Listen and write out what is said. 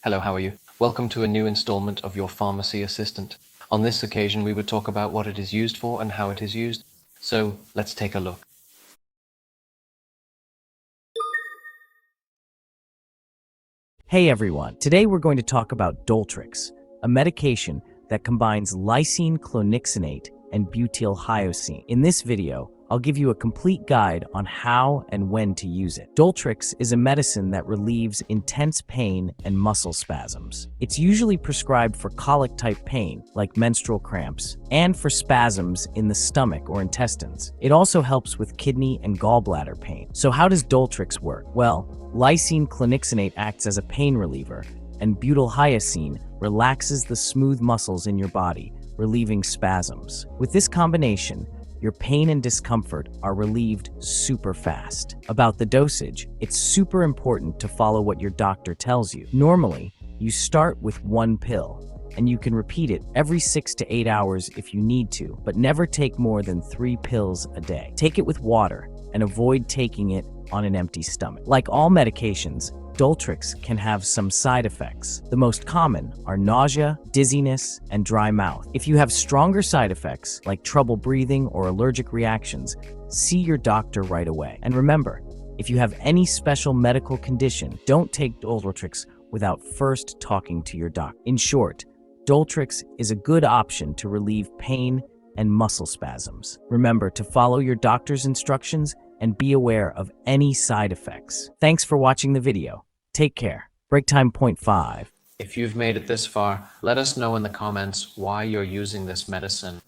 Hello, how are you? Welcome to a new installment of your Pharmacy Assistant. On this occasion, we would talk about what it is used for and how it is used. So let's take a look. Hey everyone, today we're going to talk about Doltrix, a medication that combines lysine, clonixinate, and butylhyoscine. In this video, I'll give you a complete guide on how and when to use it. Doltrix is a medicine that relieves intense pain and muscle spasms. It's usually prescribed for colic-type pain, like menstrual cramps, and for spasms in the stomach or intestines. It also helps with kidney and gallbladder pain. So how does Doltrix work? Well, lysine clonixinate acts as a pain reliever, and butylhyoscine relaxes the smooth muscles in your body, relieving spasms. With this combination, your pain and discomfort are relieved super fast. About the dosage, it's super important to follow what your doctor tells you. Normally, you start with 1 pill, and you can repeat it every 6 to 8 hours if you need to, but never take more than 3 pills a day. Take it with water, and avoid taking it on an empty stomach. Like all medications, Doltrix can have some side effects. The most common are nausea, dizziness, and dry mouth. If you have stronger side effects, like trouble breathing or allergic reactions, see your doctor right away. And remember, if you have any special medical condition, don't take Doltrix without first talking to your doctor. In short, Doltrix is a good option to relieve pain and muscle spasms. Remember to follow your doctor's instructions and be aware of any side effects. Thanks for watching the video. Take care. Break time point 5. If you've made it this far, let us know in the comments why you're using this medicine.